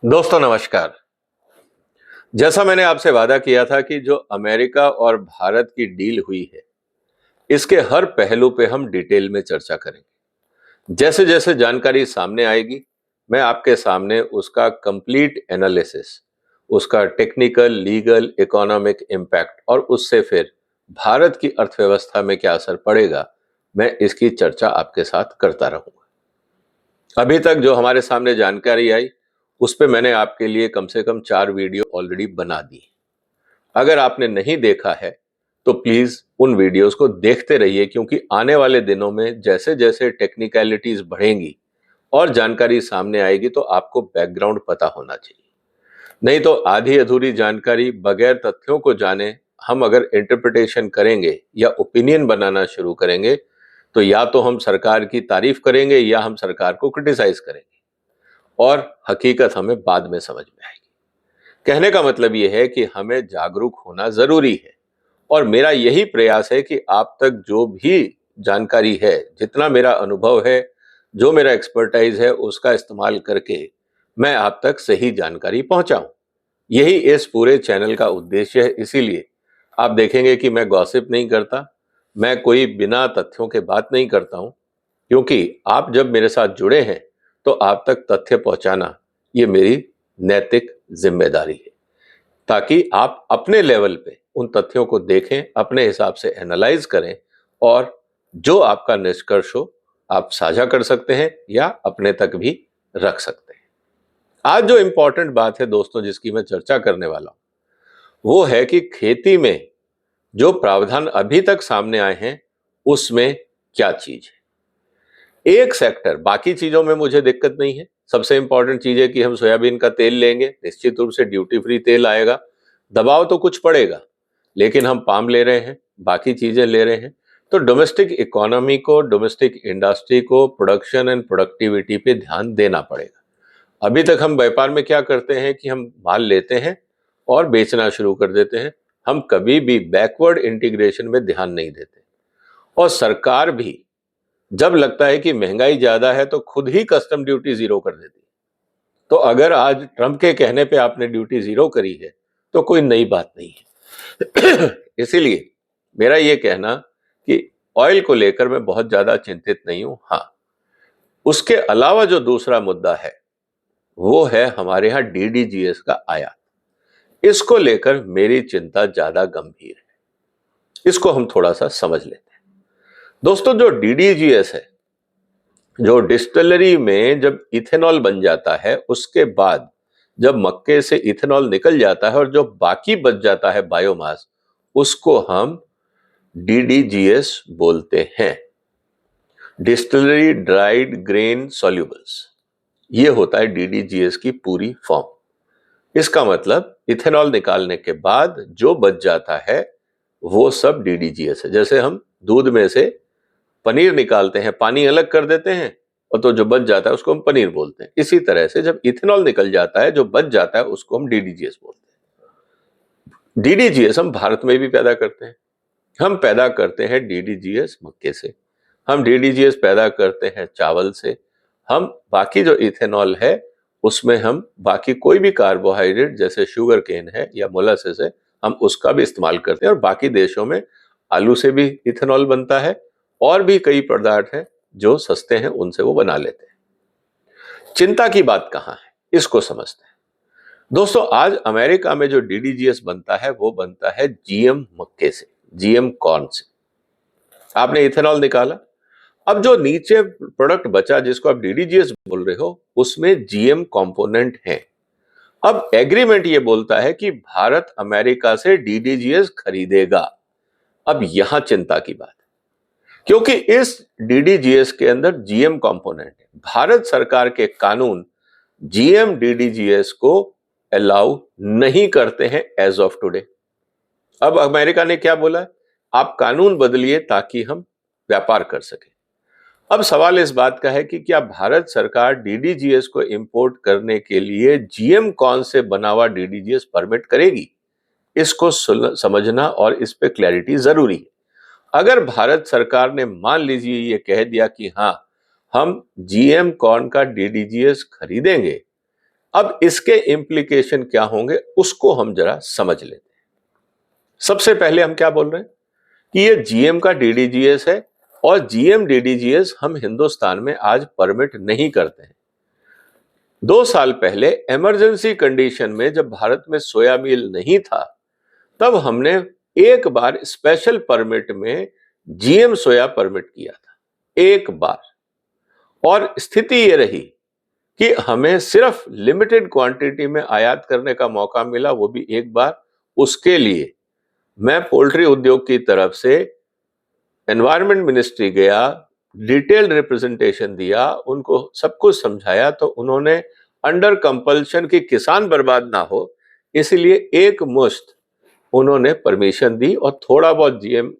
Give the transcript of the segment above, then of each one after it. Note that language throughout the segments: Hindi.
दोस्तों नमस्कार। जैसा मैंने आपसे वादा किया था कि जो अमेरिका और भारत की डील हुई है, इसके हर पहलू पे हम डिटेल में चर्चा करेंगे। जैसे जैसे जानकारी सामने आएगी, मैं आपके सामने उसका कंप्लीट एनालिसिस, उसका टेक्निकल, लीगल, इकोनॉमिक इम्पैक्ट और उससे फिर भारत की अर्थव्यवस्था में क्या असर पड़ेगा, मैं इसकी चर्चा आपके साथ करता रहूंगा। अभी तक जो हमारे सामने जानकारी आई, उस पे मैंने आपके लिए कम से कम 4 वीडियो ऑलरेडी बना दी। अगर आपने नहीं देखा है, तो प्लीज उन वीडियोस को देखते रहिए, क्योंकि आने वाले दिनों में जैसे जैसे टेक्निकलिटीज बढ़ेंगी और जानकारी सामने आएगी, तो आपको बैकग्राउंड पता होना चाहिए। नहीं तो आधी अधूरी जानकारी बगैर तथ्यों को जाने हम अगर इंटरप्रिटेशन करेंगे या ओपिनियन बनाना शुरू करेंगे, तो या तो हम सरकार की तारीफ करेंगे या हम सरकार को क्रिटिसाइज करेंगे और हकीकत हमें बाद में समझ में आएगी। कहने का मतलब यह है कि हमें जागरूक होना जरूरी है और मेरा यही प्रयास है कि आप तक जो भी जानकारी है, जितना मेरा अनुभव है, जो मेरा एक्सपर्टाइज है, उसका इस्तेमाल करके मैं आप तक सही जानकारी पहुंचाऊं। यही इस पूरे चैनल का उद्देश्य है। इसीलिए आप देखेंगे कि मैं गॉसिप नहीं करता, मैं कोई बिना तथ्यों के बात नहीं करता हूं, क्योंकि आप जब मेरे साथ जुड़े हैं तो आप तक तथ्य पहुंचाना ये मेरी नैतिक जिम्मेदारी है, ताकि आप अपने लेवल पे उन तथ्यों को देखें, अपने हिसाब से एनालाइज करें और जो आपका निष्कर्ष हो आप साझा कर सकते हैं या अपने तक भी रख सकते हैं। आज जो इंपॉर्टेंट बात है दोस्तों, जिसकी मैं चर्चा करने वाला हूं, वो है कि खेती में जो प्रावधान अभी तक सामने आए हैं, उसमें क्या चीज है। एक सेक्टर, बाकी चीजों में मुझे दिक्कत नहीं है। सबसे इंपॉर्टेंट चीज है कि हम सोयाबीन का तेल लेंगे, निश्चित रूप से ड्यूटी फ्री तेल आएगा, दबाव तो कुछ पड़ेगा, लेकिन हम पाम ले रहे हैं, बाकी चीजें ले रहे हैं, तो डोमेस्टिक इकोनॉमी को, डोमेस्टिक इंडस्ट्री को, प्रोडक्शन एंड प्रोडक्टिविटी पे ध्यान देना पड़ेगा। अभी तक हम व्यापार में क्या करते हैं कि हम माल लेते हैं और बेचना शुरू कर देते हैं। हम कभी भी बैकवर्ड इंटीग्रेशन में ध्यान नहीं देते। और सरकार भी जब लगता है कि महंगाई ज्यादा है तो खुद ही कस्टम ड्यूटी जीरो कर देती है। तो अगर आज ट्रंप के कहने पे आपने ड्यूटी जीरो करी है, तो कोई नई बात नहीं है। इसीलिए मेरा ये कहना कि ऑयल को लेकर मैं बहुत ज्यादा चिंतित नहीं हूं। हाँ, उसके अलावा जो दूसरा मुद्दा है वो है हमारे यहां डीडीजीएस का आयात। इसको लेकर मेरी चिंता ज्यादा गंभीर है। इसको हम थोड़ा सा समझ लेते हैं। दोस्तों, जो डीडीजीएस है, जो डिस्टिलरी में जब इथेनॉल बन जाता है, उसके बाद जब मक्के से इथेनॉल निकल जाता है और जो बाकी बच जाता है बायोमास, उसको हम डीडीजीएस बोलते हैं, डिस्टिलरी ड्राइड ग्रेन सॉल्यूबल्स। ये होता है डीडीजीएस की पूरी फॉर्म। इसका मतलब इथेनॉल निकालने के बाद जो बच जाता है वो सब डीडीजीएस है। जैसे हम दूध में से पनीर निकालते हैं, पानी अलग कर देते हैं, और तो जो बच जाता है उसको हम पनीर बोलते हैं। इसी तरह से जब इथेनॉल निकल जाता है, जो बच जाता है, उसको हम डीडीजीएस बोलते हैं। डीडीजीएस हम भारत में भी पैदा करते हैं। हम पैदा करते हैं डीडीजीएस मक्के से, हम डीडीजीएस पैदा करते हैं चावल से, हम बाकी जो इथेनॉल है उसमें हम बाकी कोई भी कार्बोहाइड्रेट जैसे शुगर केन है या मोलासेस है, हम उसका भी इस्तेमाल करते हैं। और बाकी देशों में आलू से भी इथेनॉल बनता है और भी कई पदार्थ हैं जो सस्ते हैं, उनसे वो बना लेते हैं। चिंता की बात कहां है, इसको समझते हैं। दोस्तों, आज अमेरिका में जो डीडीजीएस बनता है वो बनता है जीएम मक्के से, जीएम कॉर्न से। आपने इथेनॉल निकाला, अब जो नीचे प्रोडक्ट बचा जिसको आप डीडीजीएस बोल रहे हो, उसमें जीएम कंपोनेंट है। अब एग्रीमेंट ये बोलता है कि भारत अमेरिका से डीडीजीएस खरीदेगा। अब यहां चिंता की बात है, क्योंकि इस डीडीजीएस के अंदर जीएम कंपोनेंट है। भारत सरकार के कानून जीएम डीडीजीएस को अलाउ नहीं करते हैं एज ऑफ टुडे। अब अमेरिका ने क्या बोला है, आप कानून बदलिए ताकि हम व्यापार कर सकें। अब सवाल इस बात का है कि क्या भारत सरकार डीडीजीएस को इंपोर्ट करने के लिए जीएम कौन से बना हुआ डीडीजीएस परमिट करेगी? इसको समझना और इस पे क्लैरिटी जरूरी है। अगर भारत सरकार ने मान लीजिए ये कह दिया कि हाँ, हम जीएम कॉर्न का डीडीजीएस खरीदेंगे, अब इसके इम्प्लीकेशन क्या होंगे उसको हम जरा समझ लेते हैं। सबसे पहले हम क्या बोल रहे हैं कि ये जीएम का डीडीजीएस है और जीएम डीडीजीएस हम हिंदुस्तान में आज परमिट नहीं करते हैं। 2 साल पहले इमरजेंसी कंडीशन में जब भारत में सोया मील नहीं था, तब हमने एक बार स्पेशल परमिट में जीएम सोया परमिट किया था, एक बार। और स्थिति ये रही कि हमें सिर्फ लिमिटेड क्वांटिटी में आयात करने का मौका मिला, वो भी एक बार। उसके लिए मैं पोल्ट्री उद्योग की तरफ से एनवायरमेंट मिनिस्ट्री गया, डिटेल्ड रिप्रेजेंटेशन दिया, उनको सब कुछ समझाया, तो उन्होंने अंडर कंपल्शन कि किसान बर्बाद ना हो, इसलिए एक मुश्त उन्होंने परमिशन दी और थोड़ा बहुत जीएम,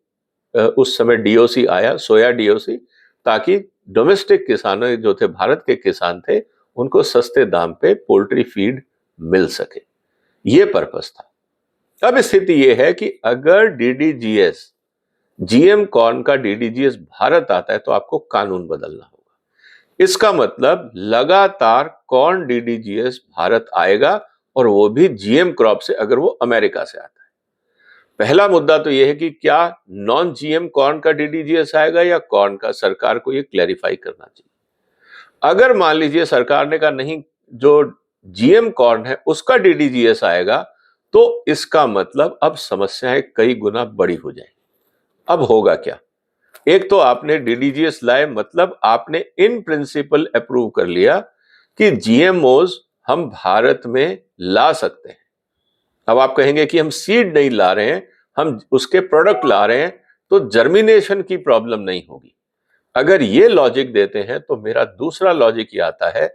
उस समय डीओसी आया, सोया डीओसी, ताकि डोमेस्टिक किसानों जो थे, भारत के किसान थे, उनको सस्ते दाम पे पोल्ट्री फीड मिल सके। ये पर्पस था। अब स्थिति यह है कि अगर डीडीजीएस, जीएम कॉर्न का डीडीजीएस भारत आता है तो आपको कानून बदलना होगा। इसका मतलब लगातार कॉर्न डीडीजीएस भारत आएगा, और वो भी जीएम क्रॉप से, अगर वो अमेरिका से आता है। पहला मुद्दा तो यह है कि क्या नॉन जीएम कॉर्न का डीडीजीएस आएगा या कॉर्न का, सरकार को ये क्लैरिफाई करना चाहिए। अगर मान लीजिए सरकार ने कहा नहीं, जो जीएम कॉर्न है उसका डीडीजीएस आएगा, तो इसका मतलब अब समस्याएं कई गुना बड़ी हो जाएंगी। अब होगा क्या? एक तो आपने डीडीजीएस लाए, मतलब आपने इन प्रिंसिपल अप्रूव कर लिया कि जीएमओज हम भारत में ला सकते हैं। अब आप कहेंगे कि हम सीड नहीं ला रहे हैं, हम उसके प्रोडक्ट ला रहे हैं, तो जर्मिनेशन की प्रॉब्लम नहीं होगी। अगर ये लॉजिक देते हैं तो मेरा दूसरा लॉजिक ये आता है,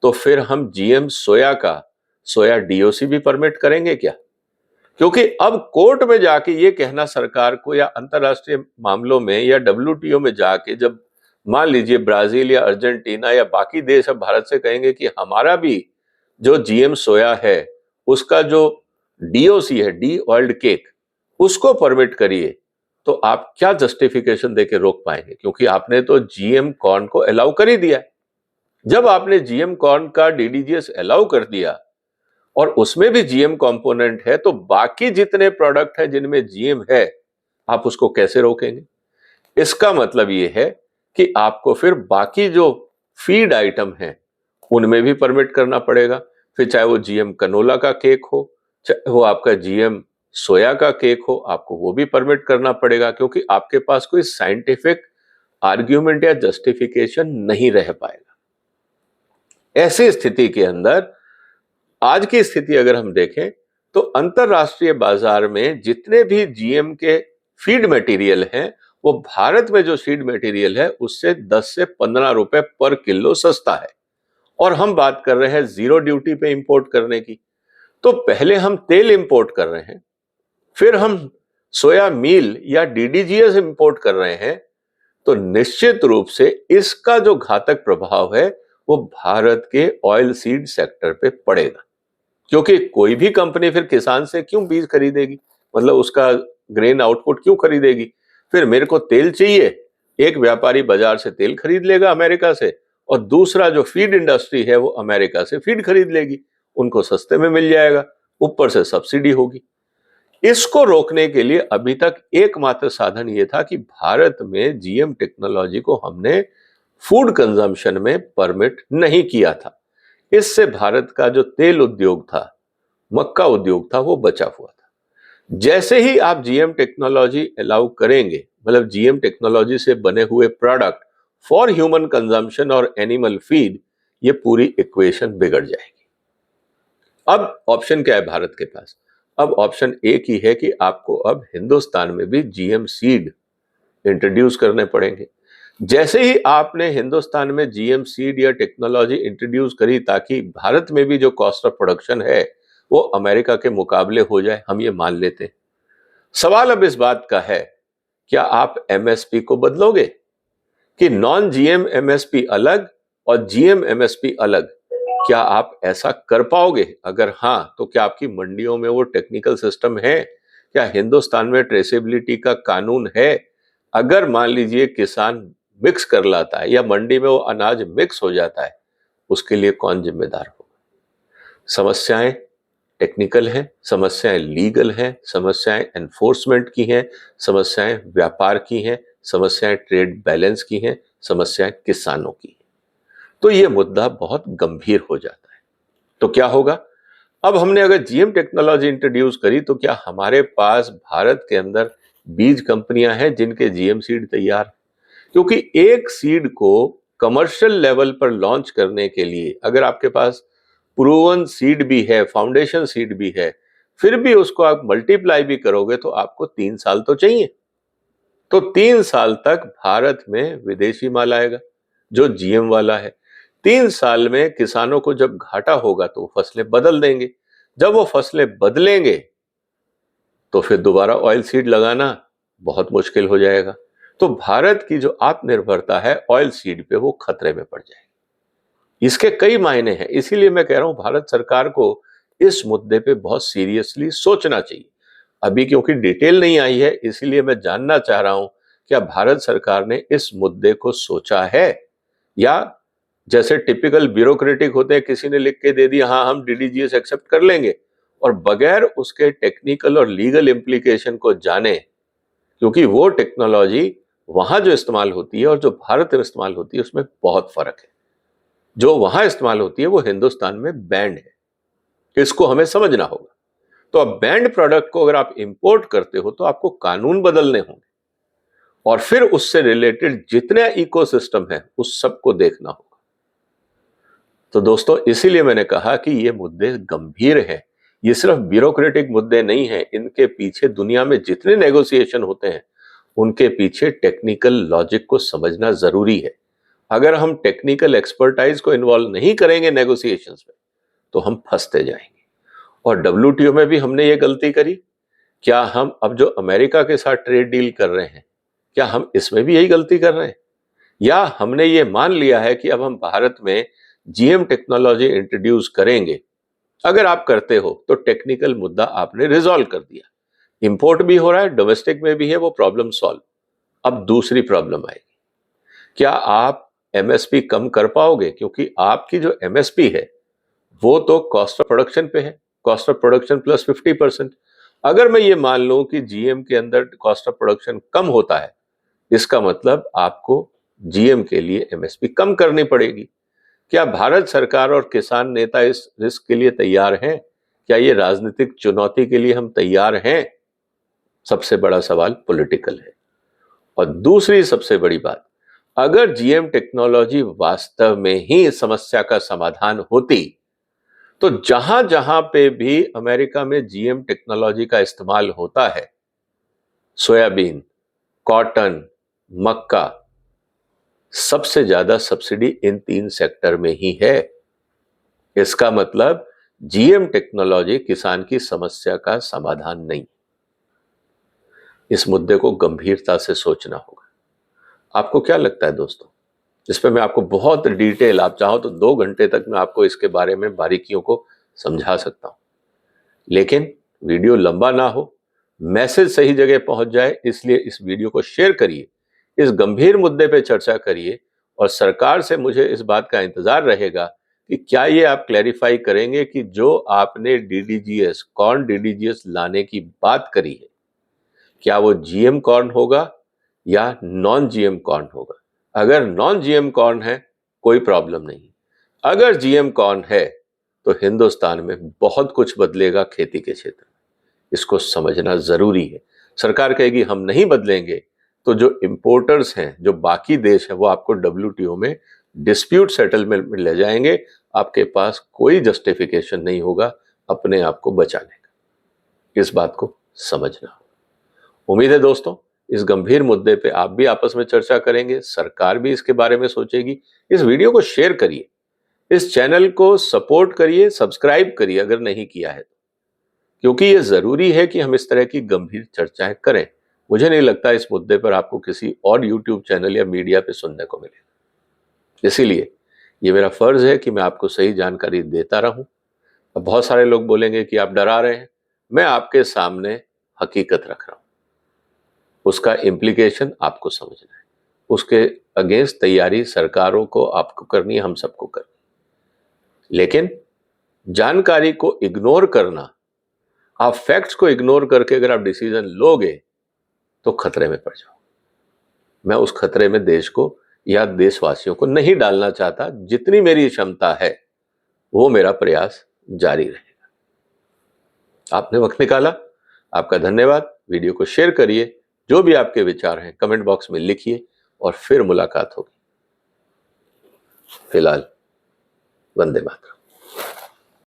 तो फिर हम जीएम सोया का सोया डीओसी भी परमिट करेंगे क्या? क्योंकि अब कोर्ट में जाके ये कहना सरकार को, या अंतरराष्ट्रीय मामलों में या डब्ल्यूटीओ में जाके, जब मान लीजिए ब्राजील या अर्जेंटीना या बाकी देश अब भारत से कहेंगे कि हमारा भी जो जीएम सोया है उसका जो डीओसी है, डी ऑयल्ड केक, उसको परमिट करिए, तो आप क्या जस्टिफिकेशन देके रोक पाएंगे? क्योंकि आपने तो जीएम कॉर्न को अलाउ कर ही दिया। जब आपने जीएम कॉर्न का डीडीजीएस अलाउ कर दिया और उसमें भी जीएम कंपोनेंट है, तो बाकी जितने प्रोडक्ट हैं जिनमें जीएम है, आप उसको कैसे रोकेंगे? इसका मतलब ये है कि आपको फिर बाकी जो फीड आइटम हैं उनमें भी परमिट करना पड़ेगा। फिर चाहे वो जीएम कनोला का केक हो, चाहे वो आपका जीएम सोया का केक हो, आपको वो भी परमिट करना पड़ेगा, क्योंकि आपके पास कोई साइंटिफिक आर्ग्यूमेंट या जस्टिफिकेशन नहीं रह पाएगा। ऐसी स्थिति के अंदर आज की स्थिति अगर हम देखें तो अंतरराष्ट्रीय बाजार में जितने भी जीएम के फीड मटेरियल हैं, वो भारत में जो फीड मटेरियल है उससे 10 से 15 रुपए पर किलो सस्ता है। और हम बात कर रहे हैं जीरो ड्यूटी पे इंपोर्ट करने की। तो पहले हम तेल इंपोर्ट कर रहे हैं, फिर हम सोया मील या डीडीजीएस इंपोर्ट कर रहे हैं, तो निश्चित रूप से इसका जो घातक प्रभाव है वो भारत के ऑयल सीड सेक्टर पे पड़ेगा। क्योंकि कोई भी कंपनी फिर किसान से क्यों बीज खरीदेगी, मतलब उसका ग्रेन आउटपुट क्यों खरीदेगी? फिर मेरे को तेल चाहिए, एक व्यापारी बाजार से तेल खरीद लेगा अमेरिका से, और दूसरा जो फीड इंडस्ट्री है वो अमेरिका से फीड खरीद लेगी, उनको सस्ते में मिल जाएगा, ऊपर से सब्सिडी होगी। इसको रोकने के लिए अभी तक एकमात्र साधन ये था कि भारत में जीएम टेक्नोलॉजी को हमने फूड कंजम्पशन में परमिट नहीं किया था। इससे भारत का जो तेल उद्योग था, मक्का उद्योग था, वो बचा हुआ था। जैसे ही आप जीएम टेक्नोलॉजी अलाउ करेंगे, मतलब जीएम टेक्नोलॉजी से बने हुए प्रोडक्ट फॉर ह्यूमन कंजम्पशन और एनिमल फीड, ये पूरी इक्वेशन बिगड़ जाएगी। अब ऑप्शन क्या है भारत के पास? अब ऑप्शन एक ही है कि आपको अब हिंदुस्तान में भी जीएम सीड इंट्रोड्यूस करने पड़ेंगे। जैसे ही आपने हिंदुस्तान में जीएम सीड या टेक्नोलॉजी इंट्रोड्यूस करी, ताकि भारत में भी जो कॉस्ट ऑफ प्रोडक्शन है वो अमेरिका के मुकाबले हो जाए, हम ये मान लेते हैं। सवाल अब इस बात का है, क्या आप एमएसपी को बदलोगे कि नॉन जीएम एमएसपी अलग और जीएम एमएसपी अलग? क्या आप ऐसा कर पाओगे? अगर हां, तो क्या आपकी मंडियों में वो टेक्निकल सिस्टम है? क्या हिंदुस्तान में ट्रेसेबिलिटी का कानून है? अगर मान लीजिए किसान मिक्स कर लाता है या मंडी में वो अनाज मिक्स हो जाता है, उसके लिए कौन जिम्मेदार होगा? समस्याएं टेक्निकल हैं, समस्याएं लीगल हैं, समस्याएं एनफोर्समेंट की हैं, समस्याएं व्यापार की हैं, समस्याएं ट्रेड बैलेंस की हैं, समस्याएं किसानों की हैं। तो ये मुद्दा बहुत गंभीर हो जाता है। तो क्या होगा? अब हमने अगर जीएम टेक्नोलॉजी इंट्रोड्यूस करी तो क्या हमारे पास भारत के अंदर बीज कंपनियां हैं जिनके जीएम सीड तैयार है? क्योंकि एक सीड को कमर्शियल लेवल पर लॉन्च करने के लिए अगर आपके पास प्रूवन सीड भी है, फाउंडेशन सीड भी है, फिर भी उसको आप मल्टीप्लाई भी करोगे तो आपको 3 साल तो चाहिए। तो 3 साल तक भारत में विदेशी माल आएगा जो जीएम वाला है। 3 साल में किसानों को जब घाटा होगा तो वो फसलें बदल देंगे। जब वो फसलें बदलेंगे तो फिर दोबारा ऑयल सीड लगाना बहुत मुश्किल हो जाएगा। तो भारत की जो आत्मनिर्भरता है ऑयल सीड पे वो खतरे में पड़ जाएगी। इसके कई मायने हैं, इसीलिए मैं कह रहा हूं भारत सरकार को इस मुद्दे पे बहुत सीरियसली सोचना चाहिए। अभी क्योंकि डिटेल नहीं आई है इसीलिए मैं जानना चाह रहा हूं क्या भारत सरकार ने इस मुद्दे को सोचा है, या जैसे टिपिकल ब्यूरोक्रेटिक होते हैं किसी ने लिख के दे दिया हाँ हम डीडीजीएस एक्सेप्ट कर लेंगे और बगैर उसके टेक्निकल और लीगल इम्प्लीकेशन को जाने, क्योंकि वो टेक्नोलॉजी वहां जो इस्तेमाल होती है और जो भारत में इस्तेमाल होती है उसमें बहुत फर्क है। जो वहां इस्तेमाल होती है वो हिंदुस्तान में बैंड है, इसको हमें समझना होगा। तो अब बैंड प्रोडक्ट को अगर आप इंपोर्ट करते हो तो आपको कानून बदलने होंगे और फिर उससे रिलेटेड जितने इकोसिस्टम है उस सबको देखना होगा। तो दोस्तों इसीलिए मैंने कहा कि ये मुद्दे गंभीर हैं। ये सिर्फ ब्यूरोक्रेटिक मुद्दे नहीं हैं, इनके पीछे दुनिया में जितने नेगोशिएशन होते हैं उनके पीछे टेक्निकल लॉजिक को समझना जरूरी है। अगर हम टेक्निकल एक्सपर्टाइज को इन्वॉल्व नहीं करेंगे नेगोशिएशंस में तो हम फंसते जाएंगे। और डब्ल्यूटीओ में भी हमने ये गलती करी। क्या हम अब जो अमेरिका के साथ ट्रेड डील कर रहे हैं क्या हम इसमें भी यही गलती कर रहे हैं, या हमने ये मान लिया है कि अब हम भारत में जीएम टेक्नोलॉजी इंट्रोड्यूस करेंगे? अगर आप करते हो तो टेक्निकल मुद्दा आपने रिजॉल्व कर दिया, इंपोर्ट भी हो रहा है, डोमेस्टिक में भी है, वो प्रॉब्लम सॉल्व। अब दूसरी प्रॉब्लम आएगी, क्या आप एमएसपी कम कर पाओगे? क्योंकि आपकी जो एमएसपी है वो तो कॉस्ट ऑफ प्रोडक्शन पे है, कॉस्ट ऑफ प्रोडक्शन प्लस 50%। अगर मैं ये मान लूं कि जीएम के अंदर कॉस्ट ऑफ प्रोडक्शन कम होता है, इसका मतलब आपको जीएम के लिए एमएसपी कम करनी पड़ेगी। क्या भारत सरकार और किसान नेता इस रिस्क के लिए तैयार हैं? क्या ये राजनीतिक चुनौती के लिए हम तैयार हैं? सबसे बड़ा सवाल पॉलिटिकल है। और दूसरी सबसे बड़ी बात, अगर जीएम टेक्नोलॉजी वास्तव में ही समस्या का समाधान होती तो जहां जहां पे भी अमेरिका में जीएम टेक्नोलॉजी का इस्तेमाल होता है, सोयाबीन, कॉटन, मक्का, सबसे ज्यादा सब्सिडी इन 3 सेक्टर में ही है। इसका मतलब जीएम टेक्नोलॉजी किसान की समस्या का समाधान नहीं। इस मुद्दे को गंभीरता से सोचना होगा। आपको क्या लगता है दोस्तों? इस पे मैं आपको बहुत डिटेल, आप चाहो तो 2 घंटे तक मैं आपको इसके बारे में बारीकियों को समझा सकता हूं, लेकिन वीडियो लंबा ना हो, मैसेज सही जगह पहुंच जाए, इसलिए इस वीडियो को शेयर करिए, इस गंभीर मुद्दे पे चर्चा करिए और सरकार से मुझे इस बात का इंतजार रहेगा कि क्या ये आप क्लैरिफाई करेंगे कि जो आपने डीडीजीएस, कॉर्न डीडीजीएस लाने की बात करी है, क्या वो जीएम कॉर्न होगा या नॉन जीएम कॉर्न होगा? अगर नॉन जीएम कॉर्न है कोई प्रॉब्लम नहीं, अगर जीएम कॉर्न है तो हिंदुस्तान में बहुत कुछ बदलेगा खेती के क्षेत्र में। इसको समझना जरूरी है। सरकार कहेगी हम नहीं बदलेंगे तो जो इंपोर्टर्स हैं, जो बाकी देश हैं, वो आपको डब्ल्यूटीओ में डिस्प्यूट सेटलमेंट में ले जाएंगे। आपके पास कोई जस्टिफिकेशन नहीं होगा अपने आप को बचाने का। इस बात को समझना। उम्मीद है दोस्तों इस गंभीर मुद्दे पे आप भी आपस में चर्चा करेंगे, सरकार भी इसके बारे में सोचेगी। इस वीडियो को शेयर करिए, इस चैनल को सपोर्ट करिए, सब्सक्राइब करिए अगर नहीं किया है तो, क्योंकि ये जरूरी है कि हम इस तरह की गंभीर चर्चाएं करें। मुझे नहीं लगता इस मुद्दे पर आपको किसी और यूट्यूब चैनल या मीडिया पे सुनने को मिलेगा। इसीलिए ये मेरा फर्ज है कि मैं आपको सही जानकारी देता रहूं। अब बहुत सारे लोग बोलेंगे कि आप डरा रहे हैं, मैं आपके सामने हकीकत रख रहा हूं, उसका इम्प्लीकेशन आपको समझना है, उसके अगेंस्ट तैयारी सरकारों को आपको करनी है, हम सबको करनी है। लेकिन जानकारी को इग्नोर करना, आप फैक्ट्स को इग्नोर करके अगर आप डिसीजन लोगे तो खतरे में पड़ जाओ। मैं उस खतरे में देश को या देशवासियों को नहीं डालना चाहता। जितनी मेरी क्षमता है वो मेरा प्रयास जारी रहेगा। आपने वक्त निकाला, आपका धन्यवाद। वीडियो को शेयर करिए, जो भी आपके विचार हैं कमेंट बॉक्स में लिखिए और फिर मुलाकात होगी। फिलहाल वंदे मातरम।